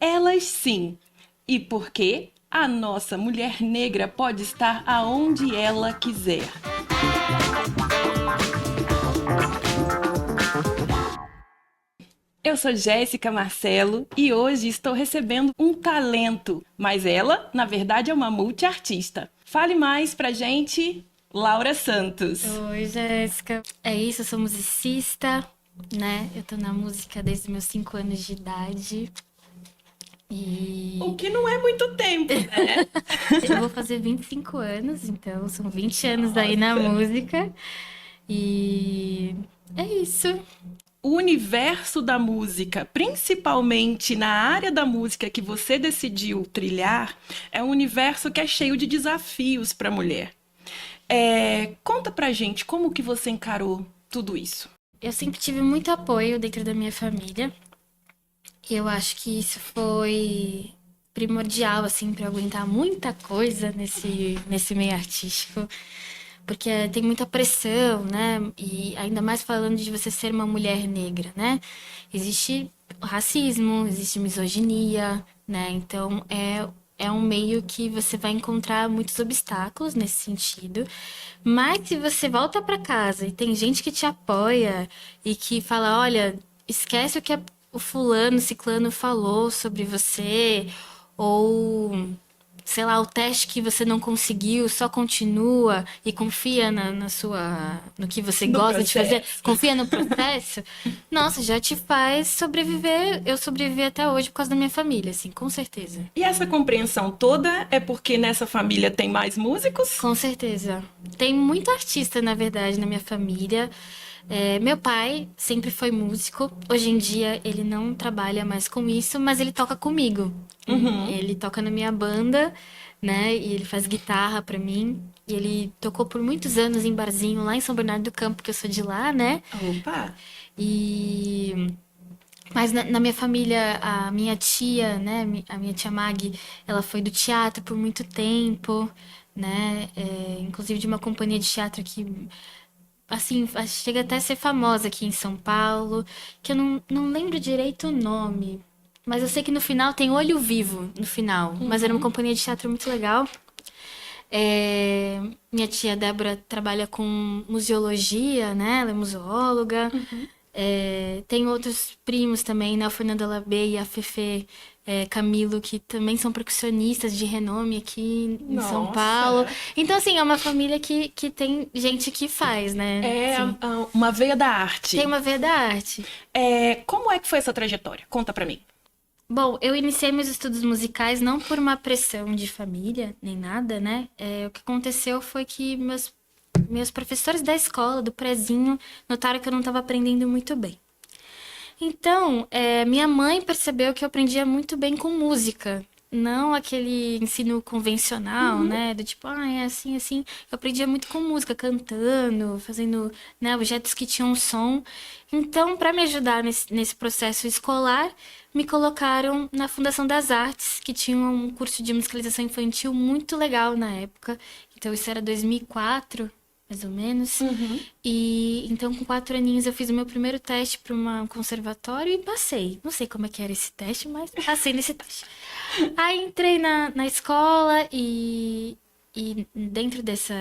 Elas sim. E por quê? A nossa mulher negra pode estar aonde ela quiser. Eu sou Jéssica Marcelo e hoje estou recebendo um talento, mas ela, na verdade, é uma multiartista. Fale mais pra gente, Laura Santos. Oi, Jéssica. É isso, eu sou musicista, né? Eu tô na música desde meus 5 anos de idade. O E que não é muito tempo, né? eu vou fazer 25 anos, então são 20 anos aí na música. E é isso. O universo da música, principalmente na área da música que você decidiu trilhar, é um universo que é cheio de desafios para a mulher. Conta pra gente como que você encarou tudo isso. Eu sempre tive muito apoio dentro da minha família. E eu acho que isso foi primordial, assim, pra eu aguentar muita coisa nesse meio artístico. Porque tem muita pressão, né? E ainda mais falando de você ser uma mulher negra, né? Existe racismo, existe misoginia, né? Então é um meio que você vai encontrar muitos obstáculos nesse sentido. Mas se você volta pra casa e tem gente que te apoia e que fala, olha, esquece o que o fulano, ciclano falou sobre você, ou sei lá, o teste que você não conseguiu, só continua e confia na sua, no que você No gosta de fazer, processo. confia no processo, nossa, já te faz sobreviver. Eu sobrevivi até hoje por causa da minha família, assim, com certeza. E essa compreensão toda é porque nessa família tem mais músicos? Com certeza. Tem muito artista, na verdade, na minha família. Meu pai sempre foi músico. Hoje em dia ele não trabalha mais com isso, mas ele toca comigo. Uhum. Ele toca na minha banda, né? E ele faz guitarra pra mim. E ele tocou por muitos anos em barzinho lá em São Bernardo do Campo, que eu sou de lá, né? Opa! E mas na minha família, a minha tia, né, a minha tia Mag, ela foi do teatro por muito tempo, né, inclusive de uma companhia de teatro que, assim, chega até a ser famosa aqui em São Paulo, que eu não lembro direito o nome, mas eu sei que no final tem Olho Vivo, no final, mas era uma companhia de teatro muito legal. Minha tia Débora trabalha com museologia, né? Ela é museóloga. Tem outros primos também, né? O Fernando Labê e a Fefe Camilo, que também são percussionistas de renome aqui em São Paulo. Nossa! Então, assim, é uma família que tem gente que faz, né? É Sim. uma veia da Tem arte. uma veia da arte. Como é que foi essa trajetória? Conta pra mim. Bom, eu iniciei meus estudos musicais não por uma pressão de família, nem nada, né? O que aconteceu foi que meus professores da escola, do prezinho, notaram que eu não estava aprendendo muito bem. Então, minha mãe percebeu que eu aprendia muito bem com música. Não aquele ensino convencional, né? Do tipo, é assim, assim. Eu aprendia muito com música, cantando, fazendo, né, objetos que tinham som. Então, para me ajudar nesse processo escolar, me colocaram na Fundação das Artes, que tinha um curso de musicalização infantil muito legal na época. Então, isso era 2004, mais ou menos. E então, com 4 aninhos, eu fiz o meu primeiro teste para um conservatório e passei. Não sei como é que era esse teste, mas passei nesse teste. Aí entrei na escola e dentro dessa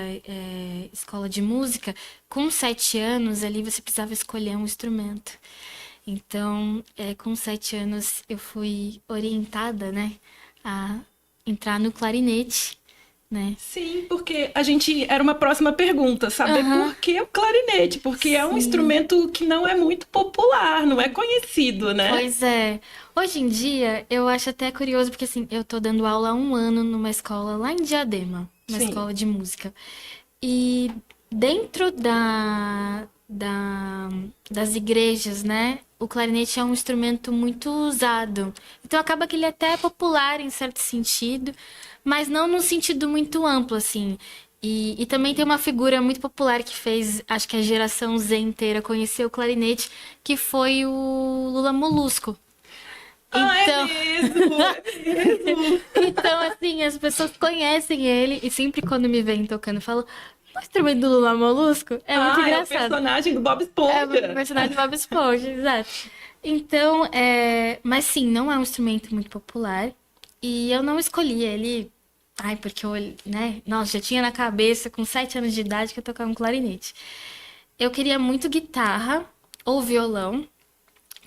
escola de música, com 7 anos ali, você precisava escolher um instrumento. Então, com 7 anos, eu fui orientada, né, a entrar no clarinete, né? Sim, porque a gente era uma próxima pergunta, saber Aham, por que o clarinete, porque é um sim. instrumento que não é muito popular, não é conhecido, né? Pois é. Hoje em dia, eu acho até curioso, porque assim, eu tô dando aula há 1 ano numa escola lá em Diadema, uma Sim. escola de música. E dentro das igrejas, né, o clarinete é um instrumento muito usado. Então acaba que ele até é popular em certo sentido, mas não num sentido muito amplo, assim. E também tem uma figura muito popular que fez, acho que a geração Z inteira conhecer o clarinete, que foi o Lula Molusco. Ah, é Então, mesmo, é mesmo. então, assim, as pessoas conhecem ele e sempre quando me vêm tocando, falam, o instrumento do Lula Molusco é muito Ah, é o engraçado. personagem do Bob É o Esponja. personagem do Bob Esponja, exato. Então, mas sim, não é um instrumento muito popular. E eu não escolhi ele, ai, porque eu, né? Nossa, já tinha na cabeça com 7 anos de idade que eu tocava um clarinete. Eu queria muito guitarra ou violão,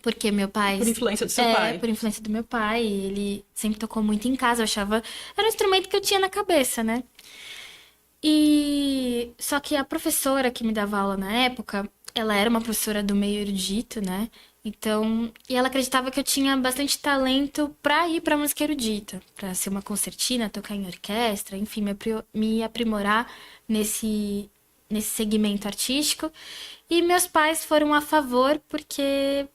porque meu pai, Por influência do seu pai. por influência do meu pai, ele sempre tocou muito em casa, eu achava, era um instrumento que eu tinha na cabeça, né? E só que a professora que me dava aula na época, ela era uma professora do meio erudito, né? Então, e ela acreditava que eu tinha bastante talento pra ir pra música erudita, pra ser uma concertina, tocar em orquestra, enfim, me aprimorar nesse segmento artístico. E meus pais foram a favor porque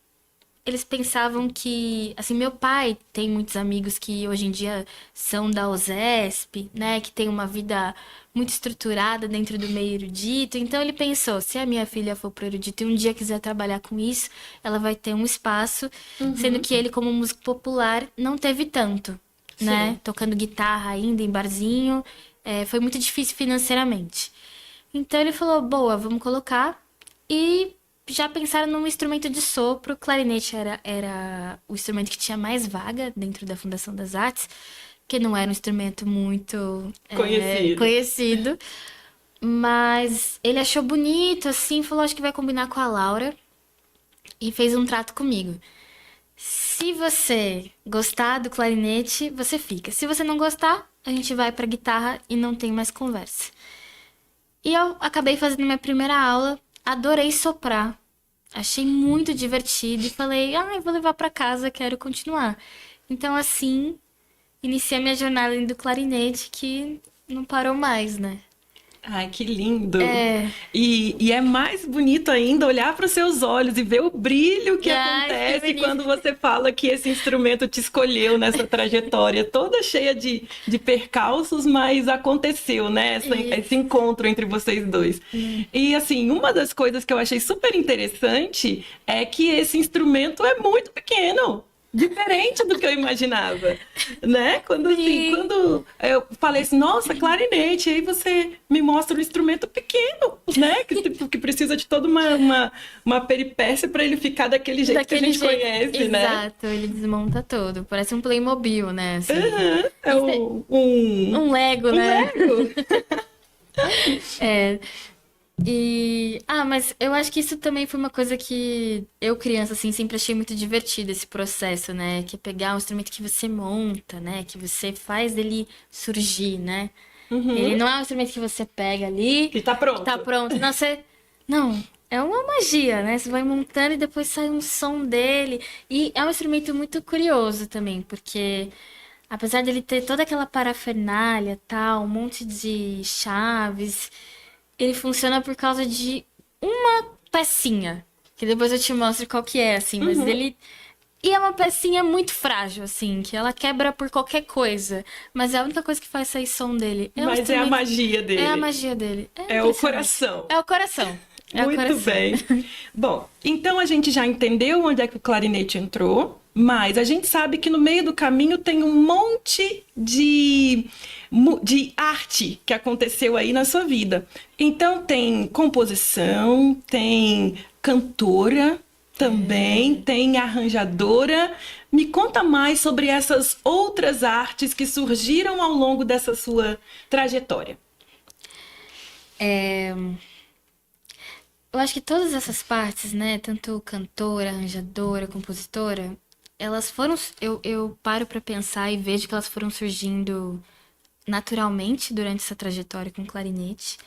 eles pensavam que, assim, meu pai tem muitos amigos que hoje em dia são da USESP, né, que tem uma vida muito estruturada dentro do meio erudito. Então ele pensou, se a minha filha for pro erudito e um dia quiser trabalhar com isso, ela vai ter um espaço, sendo que ele, como músico popular, não teve tanto, né, Sim. tocando guitarra ainda em barzinho, foi muito difícil financeiramente. Então ele falou, boa, vamos colocar. E já pensaram num instrumento de sopro. Clarinete era o instrumento que tinha mais vaga dentro da Fundação das Artes, que não era um instrumento muito Conhecido. conhecido. Mas ele achou bonito, assim, falou, acho que vai combinar com a Laura. E fez um trato comigo. Se você gostar do clarinete, você fica. Se você não gostar, a gente vai pra guitarra e não tem mais conversa. E eu acabei fazendo minha primeira aula, adorei soprar. Achei muito divertido e falei, vou levar pra casa, quero continuar. Então, assim, iniciei minha jornada do clarinete, que não parou mais, né? Ai, que lindo! E é mais bonito ainda olhar para os seus olhos e ver o brilho que Ai, que acontece bonito. quando você fala que esse instrumento te escolheu nessa trajetória toda cheia de percalços, mas aconteceu, né? Esse Isso. encontro entre vocês dois. E assim, uma das coisas que eu achei super interessante é que esse instrumento é muito pequeno. Diferente do que eu imaginava, né? Sim. Quando eu falei assim, nossa, clarinete, aí você me mostra um instrumento pequeno, né? Que, tipo, que precisa de toda uma peripécia para ele ficar daquele jeito que a Daquele gente jeito. conhece, né? Exato, ele desmonta todo. Parece um Playmobil, né? Assim. Aham, é Isso é um Lego, um né? Lego. É. Mas eu acho que isso também foi uma coisa que eu, criança, assim, sempre achei muito divertido esse processo, né? Que é pegar um instrumento que você monta, né? Que você faz ele surgir, né? Ele Uhum, não é um instrumento que você pega ali, que tá que tá pronto. pronto. Não, Não, é uma magia, né? Você vai montando e depois sai um som dele. E é um instrumento muito curioso também, porque apesar dele ter toda aquela parafernália, tal, um monte de chaves, ele funciona por causa de uma pecinha, que depois eu te mostro qual que é, assim, mas Uhum. ele e é uma pecinha muito frágil, assim, que ela quebra por qualquer coisa, mas é a única coisa que faz sair som dele. É um Mas é a instrumento, magia é a dele. magia dele. É É o impressionante. coração. É o coração. É o Muito coração. bem. Bom, então a gente já entendeu onde é que o clarinete entrou, mas a gente sabe que no meio do caminho tem um monte de arte que aconteceu aí na sua vida. Então tem composição, tem cantora também, tem arranjadora. Me conta mais sobre essas outras artes que surgiram ao longo dessa sua trajetória. Eu acho que todas essas partes, né, tanto cantora, arranjadora, compositora, elas foram. Eu paro pra pensar e vejo que elas foram surgindo naturalmente durante essa trajetória com o clarinete.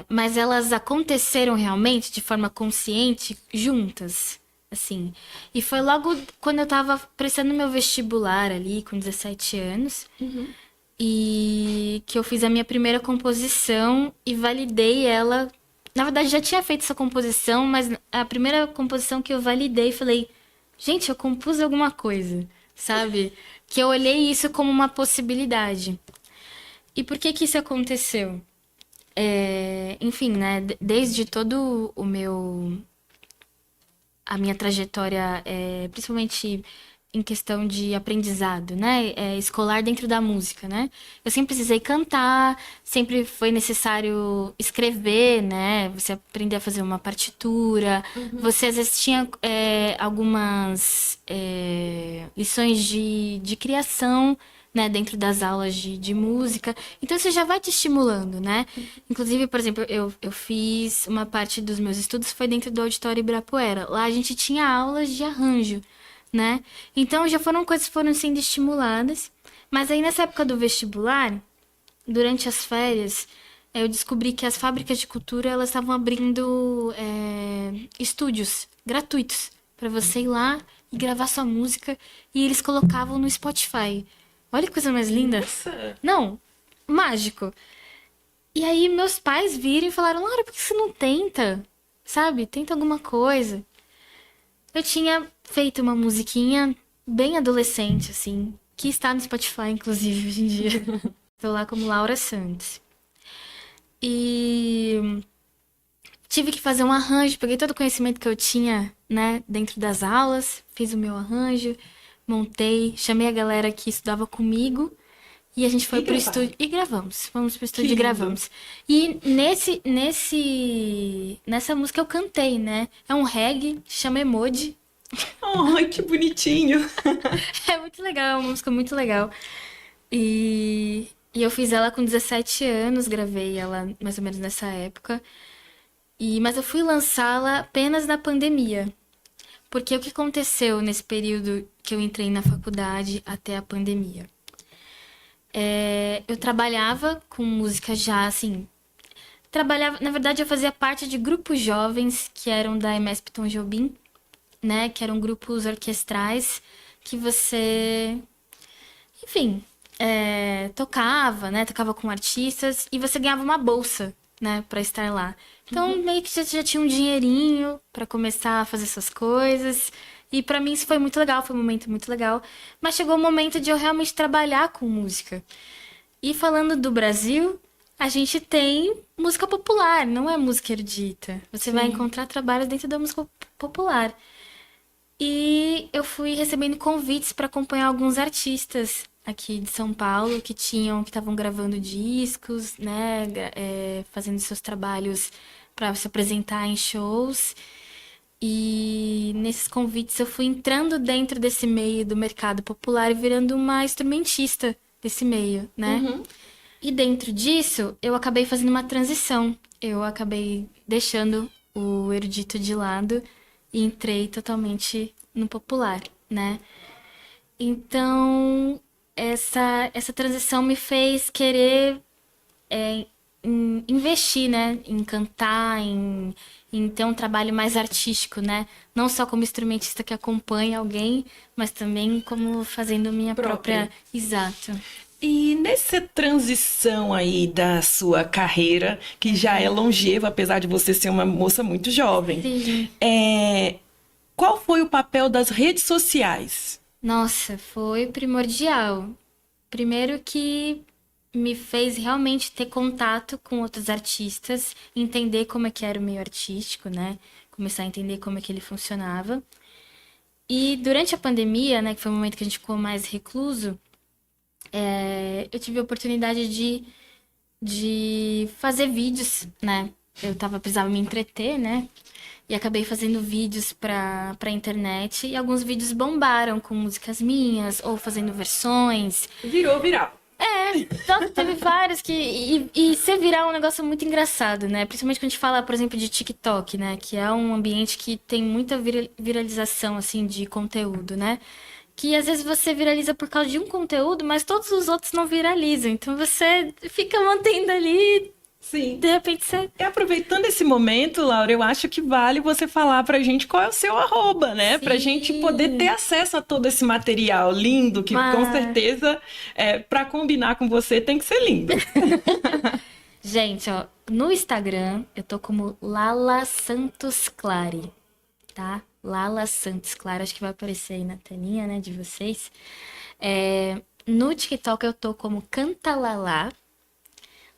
Mas elas aconteceram realmente de forma consciente juntas, assim. E foi logo quando eu tava prestando meu vestibular ali, com 17 anos, e que eu fiz a minha primeira composição e validei ela. Na verdade, já tinha feito essa composição, mas a primeira composição que eu validei, falei, gente, eu compus alguma coisa, sabe? Que eu olhei isso como uma possibilidade. E por que que isso aconteceu? Enfim, né? Desde todo a minha trajetória, principalmente em questão de aprendizado, né? Escolar dentro da música, né? Eu sempre precisei cantar, sempre foi necessário escrever, né? Você aprender a fazer uma partitura. Você às vezes tinha algumas lições de criação, né? Dentro das aulas de música. Então isso já vai te estimulando, né? Inclusive, por exemplo, eu fiz uma parte dos meus estudos foi dentro do Auditório Ibirapuera. Lá a gente tinha aulas de arranjo, né? Então já foram coisas que foram sendo estimuladas. Mas aí nessa época do vestibular, durante as férias, eu descobri que as fábricas de cultura elas estavam abrindo estúdios gratuitos para você ir lá e gravar sua música e eles colocavam no Spotify. Olha que coisa mais linda. Nossa. Não, mágico. E aí meus pais viram e falaram, Laura, por que você não tenta? Sabe? Tenta alguma coisa. Eu tinha feito uma musiquinha bem adolescente, assim, que está no Spotify, inclusive, hoje em dia. Tô lá como Laura Santos. E tive que fazer um arranjo, peguei todo o conhecimento que eu tinha, né, dentro das aulas, fiz o meu arranjo, montei, chamei a galera que estudava comigo e a gente foi pro estúdio e gravamos. Fomos pro estúdio e gravamos. E nessa música eu cantei, né? É um reggae, chama Emoji. Ai, que bonitinho. É muito legal, é uma música muito legal. E eu fiz ela com 17 anos, gravei ela mais ou menos nessa época. Mas eu fui lançá-la apenas na pandemia. Porque o que aconteceu nesse período que eu entrei na faculdade até a pandemia? Eu trabalhava com música já, assim... Na verdade, eu fazia parte de grupos jovens que eram da EMESP Tom Jobim, né? Que eram grupos orquestrais que você... Enfim, tocava, né? Tocava com artistas e você ganhava uma bolsa, né? Pra estar lá. Então, meio que você já tinha um dinheirinho pra começar a fazer essas coisas. E pra mim isso foi muito legal, foi um momento muito legal. Mas chegou o momento de eu realmente trabalhar com música. E falando do Brasil, a gente tem música popular, não é música erudita. Você vai encontrar trabalhos dentro da música popular. E eu fui recebendo convites para acompanhar alguns artistas aqui de São Paulo que estavam gravando discos, né, fazendo seus trabalhos para se apresentar em shows. E nesses convites eu fui entrando dentro desse meio do mercado popular e virando uma instrumentista desse meio, né? E dentro disso, eu acabei fazendo uma transição. Eu acabei deixando o erudito de lado e entrei totalmente no popular, né? Então, essa transição me fez querer investir, né? Em cantar, em ter um trabalho mais artístico, né? Não só como instrumentista que acompanha alguém, mas também como fazendo minha própria... Exato. E nessa transição aí da sua carreira, que já é longeva, apesar de você ser uma moça muito jovem, Sim. Qual foi o papel das redes sociais? Nossa, foi primordial. Primeiro que me fez realmente ter contato com outros artistas, entender como é que era o meio artístico, né? Começar a entender como é que ele funcionava. E durante a pandemia, né, que foi o momento que a gente ficou mais recluso, eu tive a oportunidade de fazer vídeos, né? Precisava me entreter, né? E acabei fazendo vídeos pra internet. E alguns vídeos bombaram com músicas minhas, ou fazendo versões. Virou viral. Então, teve vários que... E ser viral é um negócio muito engraçado, né? Principalmente quando a gente fala, por exemplo, de TikTok, né? Que é um ambiente que tem muita viralização, assim, de conteúdo, né? Que às vezes você viraliza por causa de um conteúdo, mas todos os outros não viralizam. Então você fica mantendo ali, Sim. de repente você... E aproveitando esse momento, Laura, eu acho que vale você falar pra gente qual é o seu arroba, né? Pra gente poder ter acesso a todo esse material lindo, que com certeza, pra combinar com você, tem que ser lindo. Gente, ó, no Instagram eu tô como Lala Santos Clare, tá? Lala Santos Clare, acho que vai aparecer aí na telinha, né, de vocês. No TikTok eu tô como Canta Lala.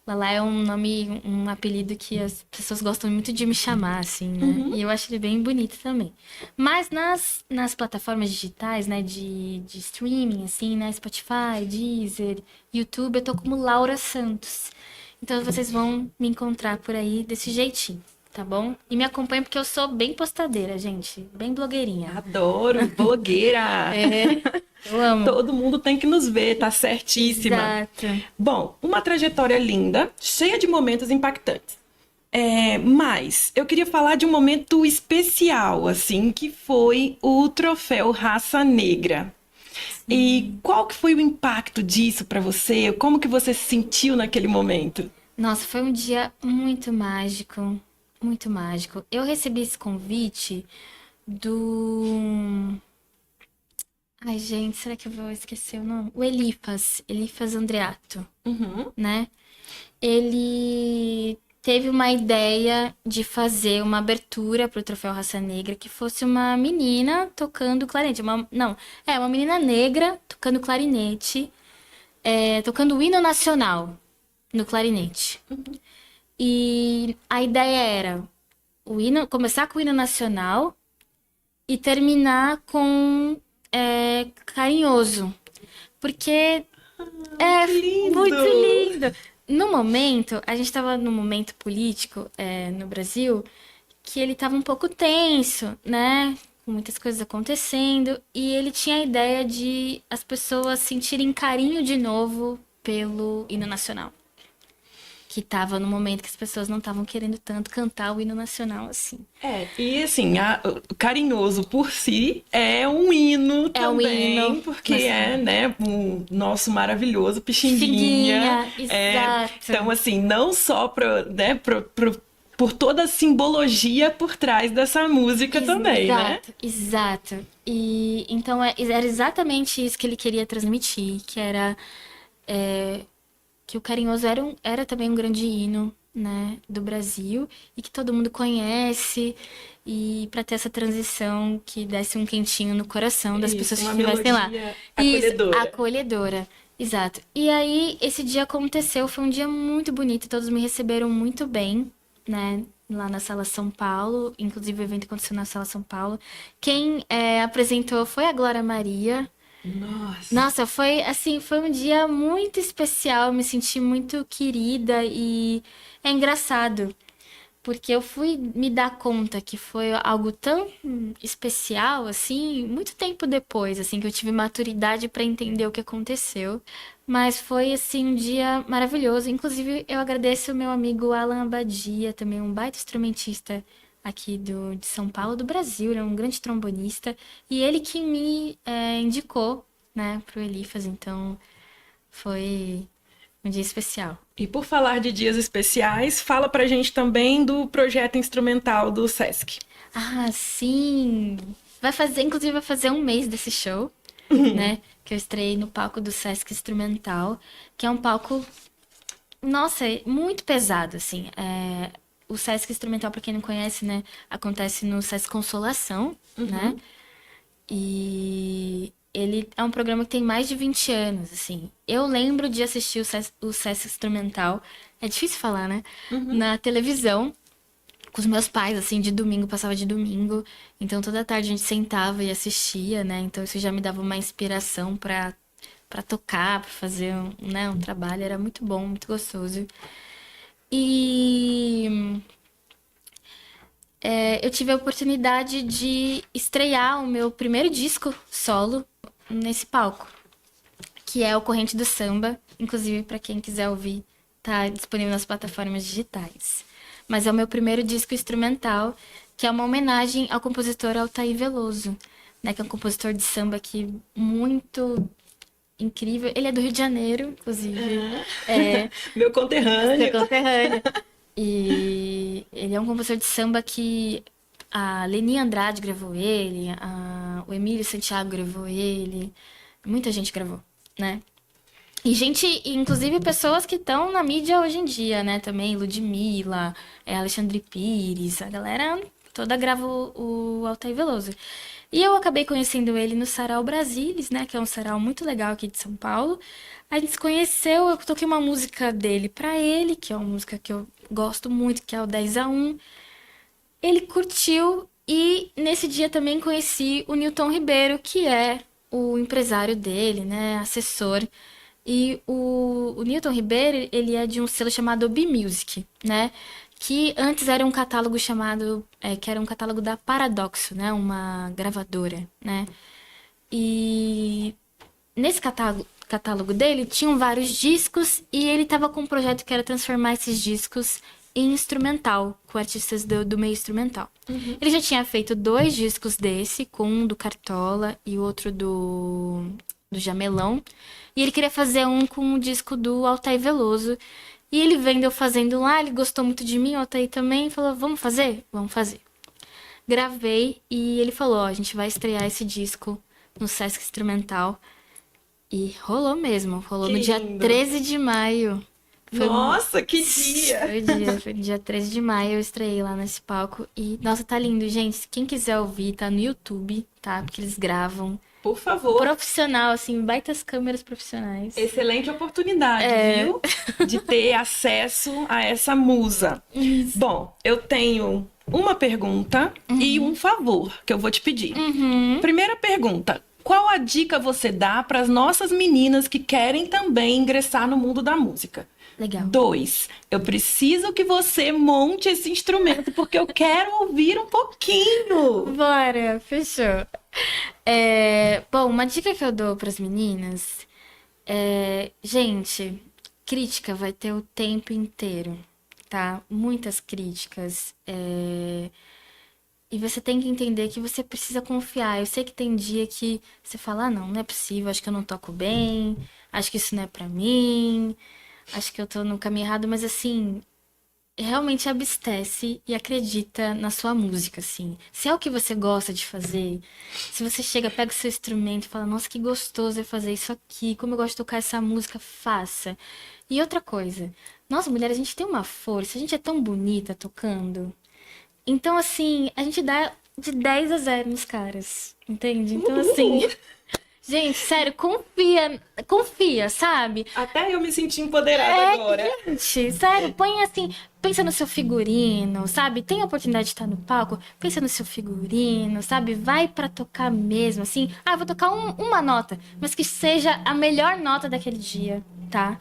Lala é um nome, um apelido que as pessoas gostam muito de me chamar, assim, né? E eu acho ele bem bonito também. Mas nas plataformas digitais, né, de streaming, assim, né, Spotify, Deezer, YouTube, eu tô como Laura Santos. Então vocês vão me encontrar por aí desse jeitinho, tá bom? E me acompanhem porque eu sou bem postadeira, gente, bem blogueirinha. Adoro, blogueira. Eu amo. Todo mundo tem que nos ver, tá certíssima. Exato. Bom, uma trajetória linda, cheia de momentos impactantes. Mas eu queria falar de um momento especial, assim, que foi o troféu Raça Negra. E qual que foi o impacto disso pra você? Como que você se sentiu naquele momento? Nossa, foi um dia muito mágico, muito mágico. Eu recebi esse convite do... Ai, gente, será que eu vou esquecer o nome? O Elifas Andreato, Uhum. né? Ele teve uma ideia de fazer uma abertura para o Troféu Raça Negra que fosse uma menina tocando clarinete. Não, uma menina negra tocando clarinete, tocando o hino nacional no clarinete. E a ideia era começar com o hino nacional e terminar com Carinhoso. Porque é Lindo! muito lindo. No momento, a gente estava num momento político no Brasil que ele estava um pouco tenso, né? Com muitas coisas acontecendo. E ele tinha a ideia de as pessoas sentirem carinho de novo pelo hino nacional. Que estava no momento que as pessoas não estavam querendo tanto cantar o hino nacional assim. E assim, o Carinhoso por si é um hino É um também, hino porque nacional. né, o nosso maravilhoso Pixinguinha, Pixinguinha. exato. Então, assim, não só por toda a simbologia por trás dessa música também, né? Exato. E então era exatamente isso que ele queria transmitir, que era que o Carinhoso era também um grande hino, né, do Brasil e que todo mundo conhece e para ter essa transição que desse um quentinho no coração das pessoas que Uma estivessem lá. melodia Isso, acolhedora. acolhedora. Exato. E aí esse dia aconteceu, foi um dia muito bonito, todos me receberam muito bem, né? Lá na Sala São Paulo, inclusive o evento aconteceu na Sala São Paulo. Quem apresentou foi a Glória Maria. Nossa. Nossa, foi assim, foi um dia muito especial, me senti muito querida e é engraçado, porque eu fui me dar conta que foi algo tão especial assim, muito tempo depois, assim, que eu tive maturidade para entender o que aconteceu. Mas foi assim um dia maravilhoso. Inclusive, eu agradeço o meu amigo Alan Abadia, também um baita instrumentista aqui de São Paulo, do Brasil, ele é um grande trombonista, e ele que me indicou, né, pro Elifas, então foi um dia especial. E por falar de dias especiais, fala pra gente também do projeto instrumental do Sesc. Ah, sim! Inclusive vai fazer um mês desse show, né, que eu estreiei no palco do Sesc Instrumental, que é um palco, nossa, muito pesado, assim, o Sesc Instrumental, pra quem não conhece, né, acontece no Sesc Consolação, né? E ele é um programa que tem mais de 20 anos, assim. Eu lembro de assistir o Sesc Instrumental, é difícil falar, né? Na televisão, com os meus pais, assim, de domingo, passava de domingo. Então toda tarde a gente sentava e assistia, né? Então isso já me dava uma inspiração pra tocar, pra fazer um trabalho. Era muito bom, muito gostoso. E eu tive a oportunidade de estrear o meu primeiro disco solo nesse palco, que é o Corrente do Samba. Inclusive, para quem quiser ouvir, tá disponível nas plataformas digitais. Mas é o meu primeiro disco instrumental, que é uma homenagem ao compositor Altair Veloso, né, que é um compositor de samba aqui muito incrível. Ele é do Rio de Janeiro, inclusive. Meu conterrâneo. Meu conterrâneo. E ele é um compositor de samba que a Leni Andrade gravou ele, o Emílio Santiago gravou ele, muita gente gravou, né? E inclusive pessoas que estão na mídia hoje em dia, né? Também Ludmilla, Alexandre Pires, a galera toda grava o Altair Veloso. E eu acabei conhecendo ele no Sarau Brasilis, né? Que é um sarau muito legal aqui de São Paulo. A gente se conheceu, eu toquei uma música dele pra ele, que é uma música que eu gosto muito, que é o 10-1. Ele curtiu e nesse dia também conheci o Newton Ribeiro, que é o empresário dele, né? Assessor. E o Newton Ribeiro, ele é de um selo chamado B-Music, né? Que antes era um catálogo chamado, que era um catálogo da Paradoxo, né? Uma gravadora, né? E nesse catálogo dele tinham vários discos e ele tava com um projeto que era transformar esses discos em instrumental, com artistas do meio instrumental. Ele já tinha feito 2 discos desse, com um do Cartola e outro do Jamelão. E ele queria fazer um com um disco do Altair Veloso. E ele vendo eu fazendo lá, ele gostou muito de mim, o Altair também, falou, vamos fazer? Vamos fazer. Gravei e ele falou, ó, a gente vai estrear esse disco no Sesc Instrumental. E rolou mesmo, rolou no dia 13 de maio. Nossa, que dia! Foi no dia 13 de maio, eu estreiei lá nesse palco. E, nossa, tá lindo, gente. Quem quiser ouvir, tá no YouTube, tá? Porque eles gravam. Por favor. Profissional, assim, baitas câmeras profissionais. Excelente oportunidade, viu? De ter acesso a essa musa. Isso. Bom, eu tenho uma pergunta e um favor que eu vou te pedir. Primeira pergunta. Qual a dica você dá para as nossas meninas que querem também ingressar no mundo da música? Legal. 2, eu preciso que você monte esse instrumento porque eu quero ouvir um pouquinho. Bora, fechou. Bom, uma dica que eu dou pras meninas é, gente, crítica vai ter o tempo inteiro, tá? Muitas críticas. E você tem que entender que você precisa confiar. Eu sei que tem dia que você fala, ah, não é possível, acho que eu não toco bem, acho que isso não é pra mim, acho que eu tô no caminho errado, mas assim, realmente abstece e acredita na sua música, assim. Se é o que você gosta de fazer, se você chega, pega o seu instrumento e fala, nossa, que gostoso é fazer isso aqui, como eu gosto de tocar essa música, faça. E outra coisa, nós mulheres, a gente tem uma força, a gente é tão bonita tocando. Então, assim, a gente dá de 10-0 nos caras, entende? Então, assim, gente, sério, confia, sabe? Até eu me senti empoderada agora. Gente, sério, põe assim, pensa no seu figurino, sabe? Tem a oportunidade de estar no palco, pensa no seu figurino, sabe? Vai pra tocar mesmo, assim. Ah, eu vou tocar uma nota, mas que seja a melhor nota daquele dia, tá?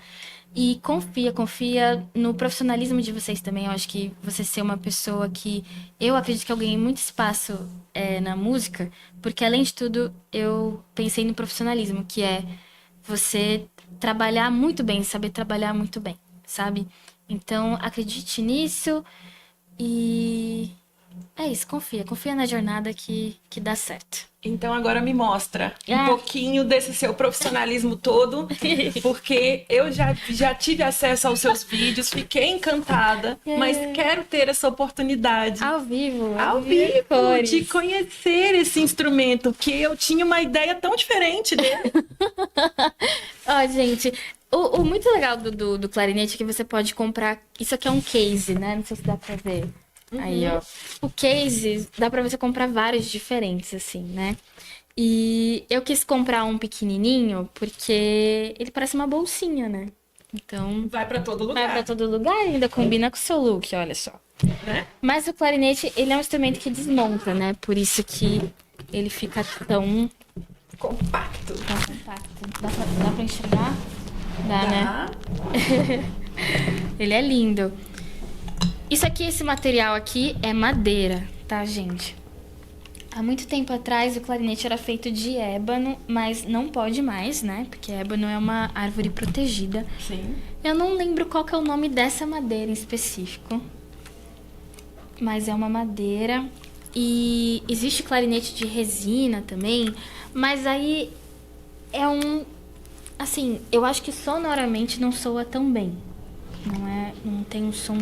E confia no profissionalismo de vocês também. Eu acho que você ser uma pessoa que... Eu acredito que eu ganhei muito espaço na música, porque além de tudo, eu pensei no profissionalismo, que é você trabalhar muito bem, saber trabalhar muito bem, sabe? Então, acredite nisso e... É isso, confia na jornada que dá certo. Então agora me mostra um pouquinho desse seu profissionalismo todo, porque eu já tive acesso aos seus vídeos, fiquei encantada, mas quero ter essa oportunidade Ao vivo de conhecer esse instrumento, que eu tinha uma ideia tão diferente dele. Ó, gente, o muito legal do clarinete é que você pode comprar. Isso aqui é um case, né? Não sei se dá pra ver. Aí, ó. O case, dá pra você comprar vários diferentes, assim, né? E eu quis comprar um pequenininho porque ele parece uma bolsinha, né? Então... Vai pra todo lugar. Vai pra todo lugar e ainda combina com o seu look, olha só. Né? Mas o clarinete, ele é um instrumento que desmonta, né? Por isso que ele fica tão... Compacto. Tão compacto. Dá pra enxergar? Dá, né? Ele é lindo. Isso aqui, esse material aqui é madeira, tá, gente? Há muito tempo atrás o clarinete era feito de ébano, mas não pode mais, né? Porque ébano é uma árvore protegida. Sim. Eu não lembro qual que é o nome dessa madeira em específico. Mas é uma madeira. E existe clarinete de resina também, mas aí é um... Assim, eu acho que sonoramente não soa tão bem. Não tem um som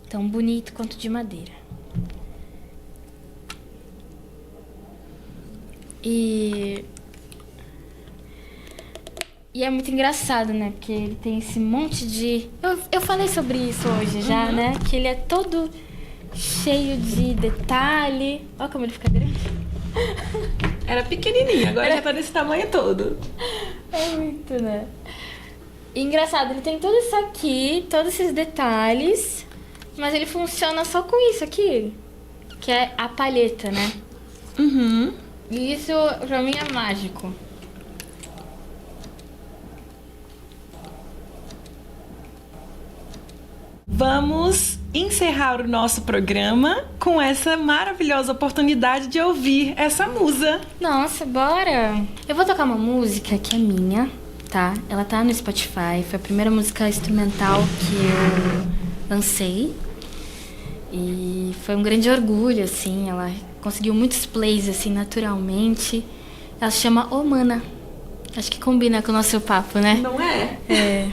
tão bonito quanto de madeira. E é muito engraçado, né? Porque ele tem esse monte de... Eu falei sobre isso hoje já, né? Que ele é todo cheio de detalhe. Olha como ele fica grande. Era pequenininho, agora já tá desse tamanho todo. É muito, né? E engraçado, ele tem tudo isso aqui, todos esses detalhes, mas ele funciona só com isso aqui, que é a palheta, né? Uhum. E isso pra mim é mágico. Vamos encerrar o nosso programa com essa maravilhosa oportunidade de ouvir essa musa. Nossa, bora! Eu vou tocar uma música que é minha, tá? Ela tá no Spotify, foi a primeira música instrumental que eu lancei. E foi um grande orgulho, assim, ela conseguiu muitos plays, assim, naturalmente. Ela se chama Ô Mana. Acho que combina com o nosso papo, né? Não é? É.